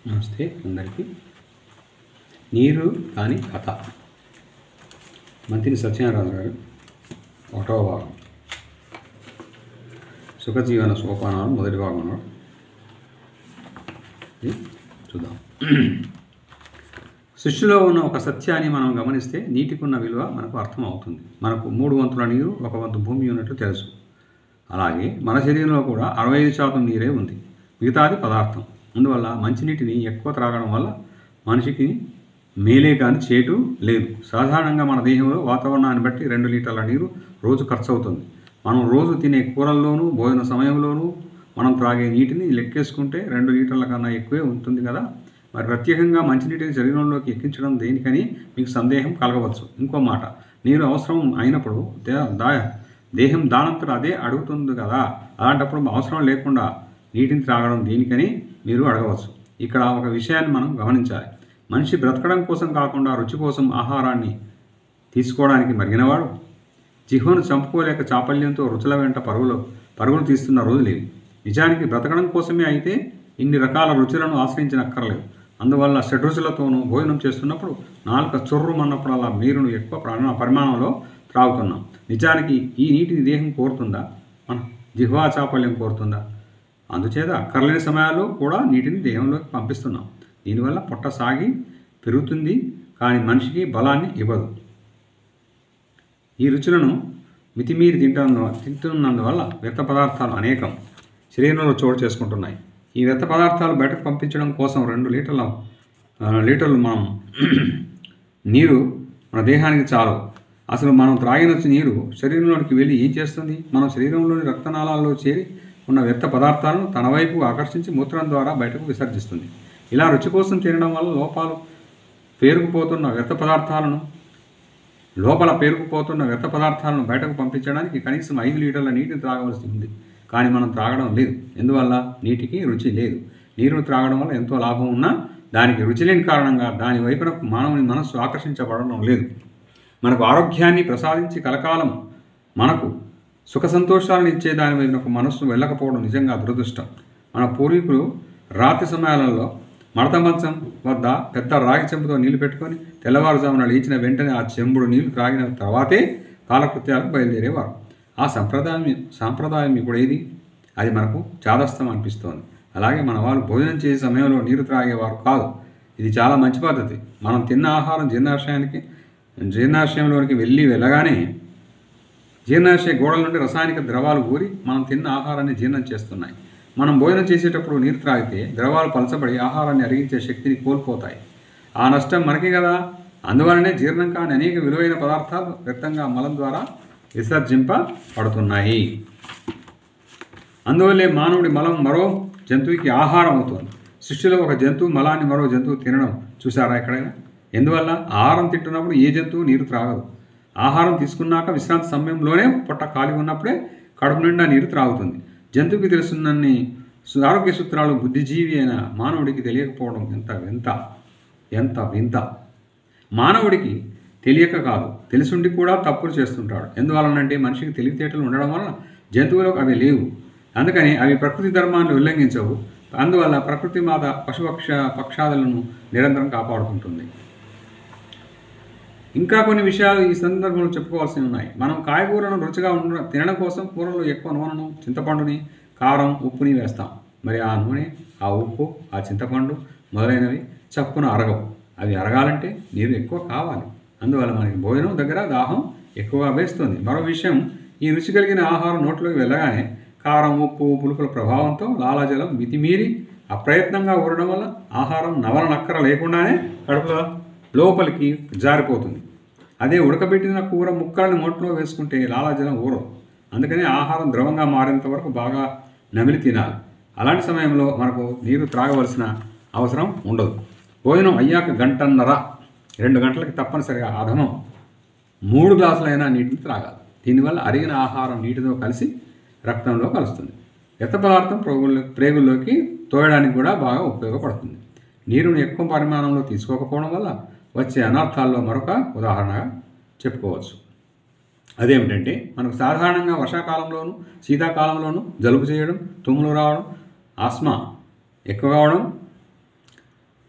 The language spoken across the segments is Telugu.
నమస్తే అందరికీ. నీరు కాని కథ, మంత్రి సత్యనారాయణ గారు, 1వ భాగం. సుఖజీవన సోపానాలు మొదటి భాగంలో చూద్దాం. సృష్టిలో ఉన్న ఒక సత్యాన్ని మనం గమనిస్తే నీటికి ఉన్న విలువ మనకు అర్థమవుతుంది. మనకు 3 వంతుల నీరు, 1 వంతు భూమి ఉన్నట్లు తెలుసు. అలాగే మన శరీరంలో కూడా 65% నీరే ఉంది, మిగతాది పదార్థం. అందువల్ల మంచినీటిని ఎక్కువ త్రాగడం వల్ల మనిషికి మేలే కానీ చేటు లేదు. సాధారణంగా మన దేహంలో వాతావరణాన్ని బట్టి 2 లీటర్ల నీరు రోజు ఖర్చు అవుతుంది. మనం రోజు తినే కూరల్లోనూ భోజన సమయంలోనూ మనం త్రాగే నీటిని లెక్కేసుకుంటే 2 లీటర్ల కన్నా ఎక్కువే ఉంటుంది కదా. మరి ప్రత్యేకంగా మంచినీటిని శరీరంలోకి ఎక్కించడం దేనికని మీకు సందేహం కలగవచ్చు. ఇంకో మాట, నీరు అవసరం అయినప్పుడు దేహం దానంతట అదే అడుగుతుంది కదా. అలాంటప్పుడు అవసరం లేకుండా నీటిని త్రాగడం దేనికని మీరు అడగవచ్చు. ఇక్కడ ఒక విషయాన్ని మనం గమనించాలి. మనిషి బ్రతకడం కోసం కాకుండా రుచి కోసం ఆహారాన్ని తీసుకోవడానికి మరిగినవాడు. జిహ్వను చంపుకోలేక చాపల్యంతో రుచుల వెంట పరుగులు తీస్తున్న రోజులేవి. నిజానికి బ్రతకడం కోసమే అయితే ఇన్ని రకాల రుచులను ఆశ్రయించనక్కర్లేదు. అందువల్ల షడ్రుచులతోనూ భోజనం చేస్తున్నప్పుడు నాలుక చొర్రుమన్నప్పుడల్లా నీరును ఎక్కువ పరిమాణంలో త్రాగుతున్నాం. నిజానికి ఈ నీటిని దేహం కోరుతుందా? మన జిహ్వా చాపల్యం కోరుతుందా? అందుచేత అక్కర్లేని సమయాల్లో కూడా నీటిని దేహంలోకి పంపిస్తున్నాం. దీనివల్ల పొట్ట సాగి పెరుగుతుంది, కానీ మనిషికి బలాన్ని ఇవ్వదు. ఈ రుచులను మితిమీరి తింటున్నందువల్ల వ్యర్థ పదార్థాలు అనేకం శరీరంలో చోటు చేసుకుంటున్నాయి. ఈ వ్యర్థ పదార్థాలు బయటకు పంపించడం కోసం 2 లీటర్లు మనం నీరు మన దేహానికి చాలు. అసలు మనం త్రాగిన నీరు శరీరంలోనికి వెళ్ళి ఏం చేస్తుంది? మన శరీరంలోని రక్తనాళాల్లో చేరి ఉన్న వ్యర్థ పదార్థాలను తన వైపు ఆకర్షించి మూత్రం ద్వారా బయటకు విసర్జిస్తుంది. ఇలా రుచి కోసం తినడం వల్ల లోపల పేరుకుపోతున్న వ్యర్థ పదార్థాలను బయటకు పంపించడానికి కనీసం 5 లీటర్ల నీటిని త్రాగవలసి ఉంది. కానీ మనం త్రాగడం లేదు. ఎందువల్ల? నీటికి రుచి లేదు. నీరును త్రాగడం వల్ల ఎంతో లాభం ఉన్నా దానికి రుచి లేని కారణంగా దాని వైపునకు మానవుని మనస్సు ఆకర్షించబడడం లేదు. మనకు ఆరోగ్యాన్ని ప్రసాదించి కలకాలం మనకు సుఖ సంతోషాలను ఇచ్చే దాని మీద ఒక మనస్సు వెళ్ళకపోవడం నిజంగా దురదృష్టం. మన పూర్వీకులు రాత్రి సమయాలలో మడత మంచం వద్ద పెద్ద రాగి చెంబుతో నీళ్లు పెట్టుకొని తెల్లవారుజామున లేచిన వెంటనే ఆ చెంబుడు నీళ్లు త్రాగిన తర్వాతే కాలకృత్యాలకు బయలుదేరేవారు. ఆ సాంప్రదాయం ఇప్పుడు ఏది? అది మనకు చాదస్తం అనిపిస్తోంది. అలాగే మన వాళ్ళు భోజనం చేసే సమయంలో నీరు త్రాగేవారు కాదు. ఇది చాలా మంచి పద్ధతి. మనం తిన్న ఆహారం జీర్ణాశయంలోనికి వెళ్ళగానే జీర్ణాశయ గోడల నుండి రసాయనిక ద్రవాలు ఊరి మనం తిన్న ఆహారాన్ని జీర్ణం చేస్తున్నాయి. మనం భోజనం చేసేటప్పుడు నీరు త్రాగితే ద్రవాలు పలచబడి ఆహారాన్ని అరిగించే శక్తిని కోల్పోతాయి. ఆ నష్టం మనకి కదా. అందువలనే జీర్ణం కాని అనేక విలువైన పదార్థాలు వ్యర్థంగా మలం ద్వారా విసర్జింపబడుతున్నాయి. అందువల్లే మానవుడి మలం మరో జంతువుకి ఆహారం అవుతుంది. సృష్టిలో ఒక జంతువు మలాన్ని మరో జంతువు తినడం చూసారా ఎక్కడైనా? ఎందువల్ల? ఆహారం తింటున్నప్పుడు ఏ జంతువు నీరు త్రాగదు. ఆహారం తీసుకున్నాక విశ్రాంతి సమయంలోనే పొట్ట ఖాళీ ఉన్నప్పుడే కడుపు నిండా నీరు త్రాగుతుంది. జంతువుకి తెలుసున్నన్ని ఆరోగ్య సూత్రాలు బుద్ధిజీవి అయిన మానవుడికి తెలియకపోవడం ఎంత వింత. మానవుడికి తెలియక కాదు, తెలిసుండి కూడా తప్పులు చేస్తుంటాడు. ఎందువలనంటే మనిషికి తెలివితేటలు ఉండడం వలన జంతువులకు అవి లేవు. అందుకని అవి ప్రకృతి ధర్మాన్ని ఉల్లంఘించవు. అందువల్ల ప్రకృతి మాత పక్షాదులను నిరంతరం కాపాడుకుంటుంది. ఇంకా కొన్ని విషయాలు ఈ సందర్భంలో చెప్పుకోవాల్సి ఉన్నాయి. మనం కాయగూరను రుచిగా తినడం కోసం కూరలో ఎక్కువ నూనెను, చింతపండుని, కారం, ఉప్పుని వేస్తాం. మరి ఆ నూనె, ఆ ఉప్పు, ఆ చింతపండు మొదలైనవి చప్పున అరగవు. అవి అరగాలంటే నీరు ఎక్కువ కావాలి. అందువల్ల మనకి భోజనం దగ్గర దాహం ఎక్కువగా వేస్తుంది. మరో విషయం, ఈ రుచి కలిగిన ఆహారం నోట్లోకి వెళ్ళగానే కారం, ఉప్పు, పులుపుల ప్రభావంతో లాలాజలం మితిమీరి అప్రయత్నంగా ఊరడం వల్ల ఆహారం నక్కర లేకుండానే కడుపులో లోపలికి జారిపోతుంది. అదే ఉడకబెట్టిన కూర ముక్కలను నోట్లో వేసుకుంటే లాలాజలం ఊరదు. అందుకని ఆహారం ద్రవంగా మారేంత వరకు బాగా నమిలి తినాలి. అలాంటి సమయంలో మనకు నీరు త్రాగవలసిన అవసరం ఉండదు. భోజనం అయ్యాక 1.5 గంటన్నర 2 గంటలకి తప్పనిసరిగా అధమం 3 గ్లాసులైనా నీటిని త్రాగాలి. దీనివల్ల అరిగిన ఆహారం నీటితో కలిసి రక్తంలో కలుస్తుంది. వ్యర్థ పదార్థం ప్రేగుల్లోకి తోయడానికి కూడా బాగా ఉపయోగపడుతుంది. నీరును ఎక్కువ పరిమాణంలో తీసుకోకపోవడం వల్ల వచ్చే అనర్థాల్లో మరొక ఉదాహరణగా చెప్పుకోవచ్చు. అదేమిటంటే, మనకు సాధారణంగా వర్షాకాలంలోనూ శీతాకాలంలోనూ జలుబు చేయడం, తుమ్ములు రావడం, ఆస్మా ఎక్కువ కావడం,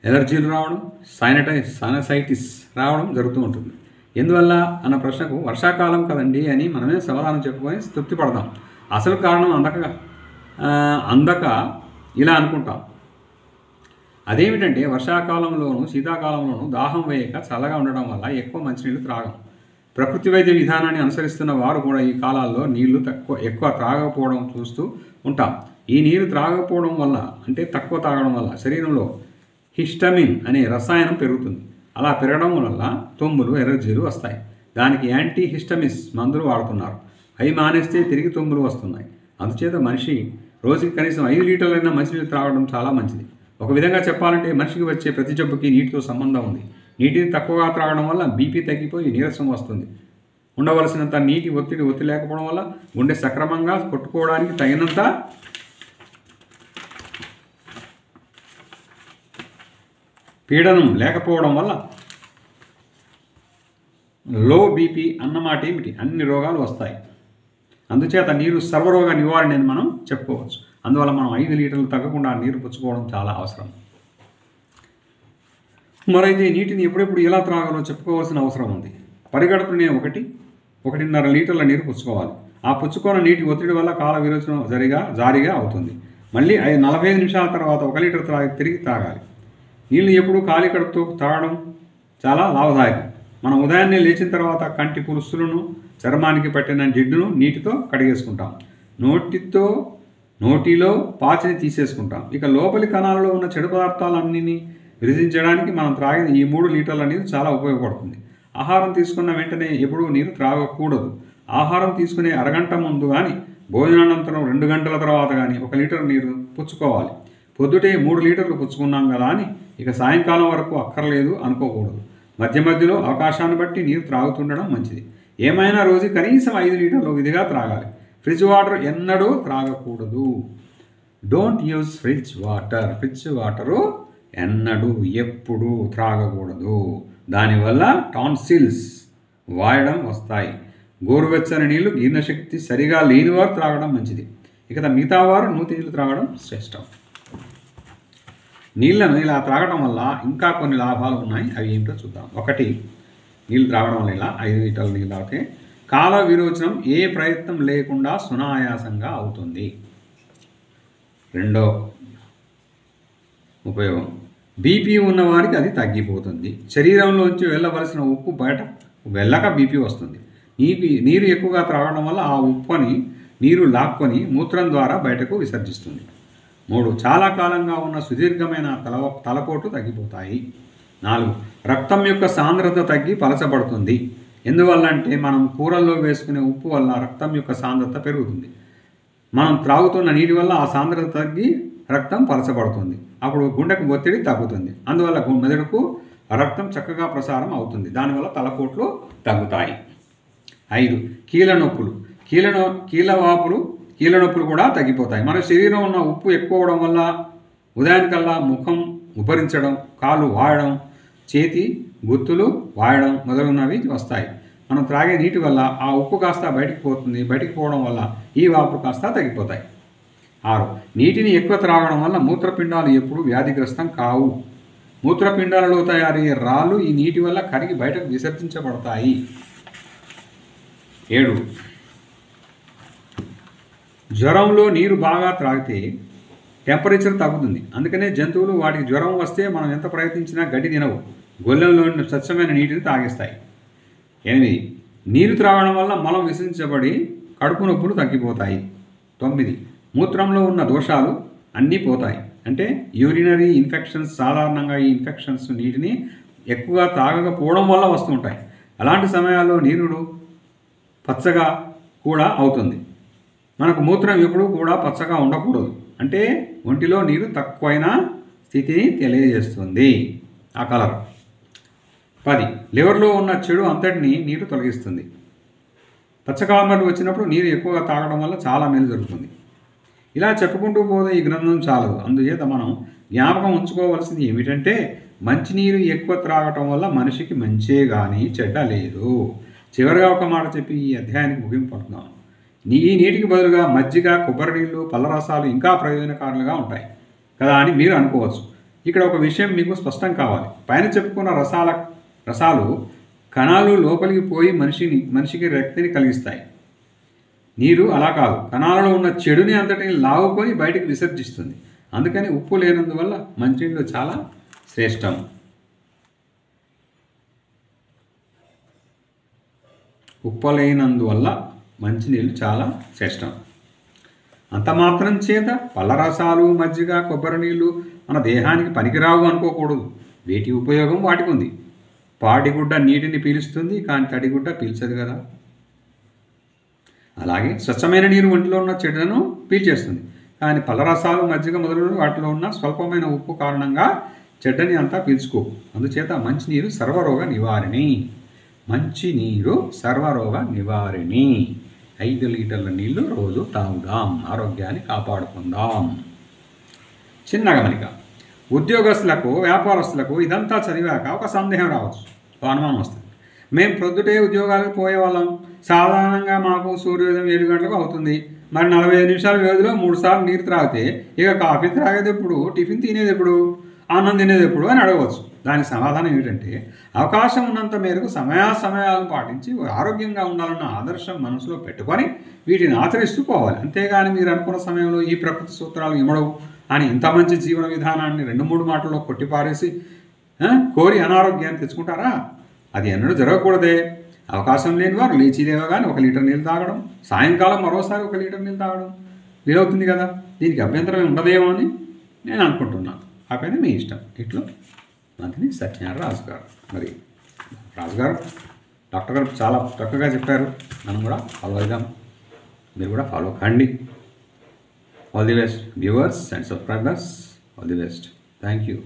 ఎలర్జీలు రావడం, సైనసైటిస్ రావడం జరుగుతూ ఉంటుంది. ఎందువల్ల అన్న ప్రశ్నకు వర్షాకాలం కదండి అని మనమే సమాధానం చెప్పుకొని తృప్తి పడదాం. అసలు కారణం అందక ఇలా అనుకుంటాం. అదేమిటంటే వర్షాకాలంలోనూ శీతాకాలంలోనూ దాహం వేయక చల్లగా ఉండడం వల్ల ఎక్కువ మంచినీళ్ళు త్రాగం. ప్రకృతి వైద్య విధానాన్ని అనుసరిస్తున్న వారు కూడా ఈ కాలాల్లో నీళ్లు ఎక్కువ త్రాగకపోవడం చూస్తూ ఉంటాం. ఈ నీరు త్రాగకపోవడం వల్ల, అంటే తక్కువ తాగడం వల్ల శరీరంలో హిస్టమిన్ అనే రసాయనం పెరుగుతుంది. అలా పెరగడం వల్ల తుమ్ములు, ఎలర్జీలు వస్తాయి. దానికి యాంటీ హిస్టమిన్స్ మందులు వాడుతున్నారు. అవి మానేస్తే తిరిగి తుమ్ములు వస్తున్నాయి. అందుచేత మనిషి రోజుకి కనీసం 5 లీటర్లైనా మంచినీళ్ళు త్రాగడం చాలా మంచిది. ఒక విధంగా చెప్పాలంటే మనిషికి వచ్చే ప్రతి జబ్బుకి నీటితో సంబంధం ఉంది. నీటిని తక్కువగా త్రాగడం వల్ల బీపీ తగ్గిపోయి నీరసం వస్తుంది. ఉండవలసినంత నీటి ఒత్తిడి లేకపోవడం వల్ల గుండె సక్రమంగా కొట్టుకోవడానికి తగినంత పీడనం లేకపోవడం వల్ల లో బీపీ అన్నమాట ఏమిటి, అన్ని రోగాలు వస్తాయి. అందుచేత నీరు సర్వరోగ నివారణ అని మనం చెప్పుకోవచ్చు. అందువల్ల మనం 5 లీటర్లు తగ్గకుండా నీరు పుచ్చుకోవడం చాలా అవసరం. మరైతే నీటిని ఎప్పుడెప్పుడు ఎలా త్రాగాలో చెప్పుకోవాల్సిన అవసరం ఉంది. పరిగడుపునే 1-1.5 లీటర్ల నీరు పుచ్చుకోవాలి. ఆ పుచ్చుకోని నీటి ఒత్తిడి వల్ల కాల విరోచనం జారిగా అవుతుంది. మళ్ళీ 45 నిమిషాల తర్వాత 1 లీటర్ తిరిగి తాగాలి. నీళ్ళు ఎప్పుడు ఖాళీ కడుపుతో తాగడం చాలా లాభదాయకం. మనం ఉదయాన్నే లేచిన తర్వాత కంటి పులుసులను, చర్మానికి పట్టిన జిడ్డును నీటితో కడిగేసుకుంటాం. నోటిలో పాచిని తీసేసుకుంటాం. ఇక లోపలి కణాలలో ఉన్న చెడు పదార్థాలన్నీ విరజించడానికి మనం త్రాగిన ఈ 3 లీటర్ల నీరు చాలా ఉపయోగపడుతుంది. ఆహారం తీసుకున్న వెంటనే ఎప్పుడూ నీరు త్రాగకూడదు. ఆహారం తీసుకునే అరగంట ముందు కానీ, భోజనానంతరం 2 గంటల తర్వాత కానీ 1 లీటర్ నీరు పుచ్చుకోవాలి. పొద్దుటే 3 లీటర్లు పుచ్చుకున్నాం కదా అని ఇక సాయంకాలం వరకు అక్కర్లేదు అనుకోకూడదు. మధ్యలో అవకాశాన్ని బట్టి నీరు త్రాగుతుండడం మంచిది. ఏమైనా రోజు కనీసం 5 లీటర్లు విధిగా త్రాగాలి. ఫ్రిడ్జ్ వాటర్ ఎన్నడూ త్రాగకూడదు. డోంట్ యూజ్ ఫ్రిడ్జ్ వాటరు ఎన్నడూ ఎప్పుడూ త్రాగకూడదు. దానివల్ల టాన్సిల్స్ వాయడం వస్తాయి. గోరువెచ్చని నీళ్లు జీర్ణశక్తి సరిగా లేనివారు త్రాగడం మంచిది. ఇక మిగతా వారు నూతి నీళ్ళు త్రాగడం శ్రేష్టం. నీళ్ళను ఇలా త్రాగడం వల్ల ఇంకా కొన్ని లాభాలు ఉన్నాయి. అవి ఏమిటో చూద్దాం. 1, నీళ్ళు త్రాగడం వల్ల ఇలా 5 లీటర్ల నీళ్ళు తాగితే కాల విరోచనం ఏ ప్రయత్నం లేకుండా సునాయాసంగా అవుతుంది. 2వ ఉపయోగం, బీపీ ఉన్నవారికి అది తగ్గిపోతుంది. శరీరంలోంచి వెళ్ళవలసిన ఉప్పు బయట వెళ్ళక బీపీ వస్తుంది. నీరు ఎక్కువగా త్రాగడం వల్ల ఆ ఉప్పుని నీరు లాక్కొని మూత్రం ద్వారా బయటకు విసర్జిస్తుంది. 3, చాలా కాలంగా ఉన్న సుదీర్ఘమైన తలపోటు తగ్గిపోతాయి. 4, రక్తం యొక్క సాంద్రత తగ్గి పలచబడుతుంది. ఎందువల్ల అంటే మనం కూరల్లో వేసుకునే ఉప్పు వల్ల రక్తం యొక్క సాంద్రత పెరుగుతుంది. మనం త్రాగుతున్న నీటి వల్ల ఆ సాంద్రత తగ్గి రక్తం పలచబడుతుంది. అప్పుడు గుండెకు ఒత్తిడి తగ్గుతుంది. అందువల్ల మెదడుకు రక్తం చక్కగా ప్రసారం అవుతుంది. దానివల్ల తలపోట్లు తగ్గుతాయి. 5, కీళ్ళ నొప్పులు, కీళ్ళ నొప్పులు కూడా తగ్గిపోతాయి. మన శరీరం ఉన్న ఉప్పు ఎక్కువ అవడం వల్ల ఉదయానికల్లా ముఖం ఉబ్బరించడం, కాళ్ళు వాయడం, చేతి గుర్తులు వాయడం మొదలగునవి వస్తాయి. మనం త్రాగే నీటి వల్ల ఆ ఉప్పు కాస్త బయటికి పోతుంది. బయటికి పోవడం వల్ల ఈ వాపులు కాస్త తగ్గిపోతాయి. 6, నీటిని ఎక్కువ త్రాగడం వల్ల మూత్రపిండాలు ఎప్పుడూ వ్యాధిగ్రస్తం కావు. మూత్రపిండాలలో తయారయ్యే రాళ్ళు ఈ నీటి వల్ల కరిగి బయటకు విసర్జించబడతాయి. 7, జ్వరంలో నీరు బాగా త్రాగితే టెంపరేచర్ తగ్గుతుంది. అందుకనే జంతువులు వాటికి జ్వరం వస్తే మనం ఎంత ప్రయత్నించినా గడ్డి తినవు. గొల్లెంలోని స్వచ్ఛమైన నీటిని తాగేస్తాయి. 8, నీరు త్రాగడం వల్ల మలం విసర్జించబడి కడుపు నొప్పులు తగ్గిపోతాయి. 9, మూత్రంలో ఉన్న దోషాలు అన్నీ పోతాయి. అంటే యూరినరీ ఇన్ఫెక్షన్స్. సాధారణంగా ఈ ఇన్ఫెక్షన్స్ నీటిని ఎక్కువగా తాగకపోవడం వల్ల వస్తుంటాయి. అలాంటి సమయాల్లో నీరు పచ్చగా కూడా అవుతుంది. మనకు మూత్రం ఎప్పుడూ కూడా పచ్చగా ఉండకూడదు. అంటే ఒంటిలో నీరు తక్కువైన స్థితిని తెలియజేస్తుంది ఆ కలర్. 10, లివర్లో ఉన్న చెడు అంతటిని నీరు తొలగిస్తుంది. పచ్చకామర్లు వచ్చినప్పుడు నీరు ఎక్కువగా తాగడం వల్ల చాలా మేలు జరుగుతుంది. ఇలా చెప్పుకుంటూ పోతే ఈ గ్రంథం చాలదు. అందుచేత మనం జ్ఞాపకం ఉంచుకోవాల్సింది ఏమిటంటే మంచినీరు ఎక్కువ త్రాగటం వల్ల మనిషికి మంచే కానీ చెడ్డ లేదు. చివరిగా ఒక మాట చెప్పి ఈ అధ్యాయానికి ముగింపు పడుతున్నాం. ఈ నీటికి బదులుగా మజ్జిగ, కొబ్బరి నీళ్ళు, పళ్ళ రసాలు ఇంకా ప్రయోజనకారులుగా ఉంటాయి కదా అని మీరు అనుకోవచ్చు. ఇక్కడ ఒక విషయం మీకు స్పష్టం కావాలి. పైన చెప్పుకున్న రసాలు కణాలు లోపలికి పోయి మనిషికి రక్తిని కలిగిస్తాయి. నీరు అలా కాదు, కణాలలో ఉన్న చెడుని అంతటిని లావుకొని బయటికి విసర్జిస్తుంది. అందుకని ఉప్పు లేనందువల్ల మంచినీళ్ళు చాలా శ్రేష్టం. ఉప్పు లేనందువల్ల మంచినీళ్ళు చాలా శ్రేష్టం. అంత మాత్రం చేత పళ్ళ రసాలు, మజ్జిగ, కొబ్బరి నీళ్ళు మన దేహానికి పనికిరావు అనుకోకూడదు. వీటి ఉపయోగం వాటికి ఉంది. పాడిగుడ్డ నీటిని పీలుస్తుంది, కానీ తడిగుడ్డ పీల్చదు కదా. అలాగే స్వచ్ఛమైన నీరు ఒంటిలో ఉన్న చెడులను పీల్చేస్తుంది, కానీ పళ్ళ రసాలు, మజ్జిగ మొదలైన వాటిలో ఉన్న స్వల్పమైన ఉప్పు కారణంగా చెడ్డని అంతా పీల్చుకో. అందుచేత మంచినీరు సర్వరోగ నివారిణి. మంచినీరు సర్వరోగ నివారిణి. 5 లీటర్ల నీళ్లు రోజు తాగుదాం, ఆరోగ్యాన్ని కాపాడుకుందాం. చిన్న గమనిక, ఉద్యోగస్తులకు, వ్యాపారస్తులకు ఇదంతా చదివాక ఒక సందేహం రావచ్చు, ఒక అనుమానం వస్తుంది. మేము ప్రొద్దుటే ఉద్యోగాలకు పోయేవాళ్ళం, సాధారణంగా మాకు సూర్యోదయం 7 గంటలకు అవుతుంది. మరి 45 నిమిషాల వ్యవధిలో 3 సార్లు నీరు త్రాగితే ఇక కాఫీ త్రాగేది ఎప్పుడు, టిఫిన్ తినేది ఎప్పుడు, అన్నం తినేది ఎప్పుడు అని అడగవచ్చు. దానికి సమాధానం ఏమిటంటే, అవకాశం ఉన్నంత మేరకు సమయాలను పాటించి ఆరోగ్యంగా ఉండాలన్న ఆదర్శం మనసులో పెట్టుకొని వీటిని ఆచరిస్తూ పోవాలి. అంతేగాని మీరు అనుకున్న సమయంలో ఈ ప్రకృతి సూత్రాలు ఇమడవు అని ఇంత మంచి జీవన విధానాన్ని 2-3 మాటల్లో కొట్టిపారేసి కోరి అనారోగ్యాన్ని తెచ్చుకుంటారా? అది ఎన్నడూ జరగకూడదే. అవకాశం లేని వారు లేచి లేవగానే 1 లీటర్ నీళ్ళు తాగడం, సాయంకాలం మరోసారి 1 లీటర్ నీళ్ళు తాగడం వీలవుతుంది కదా. దీనికి అభ్యంతరం ఉండదేమో అని నేను అనుకుంటున్నాను. ఆ పైన మీ ఇష్టం. ఇట్లు మంత్రి సత్యనారాయణ రాజు గారు. మరి రాజు గారు, డాక్టర్ గారు చాలా చక్కగా చెప్పారు. మనం కూడా ఫాలో అవుదాం, మీరు కూడా ఫాలో కండి. All the best viewers and subscribers. All the best. Thank you.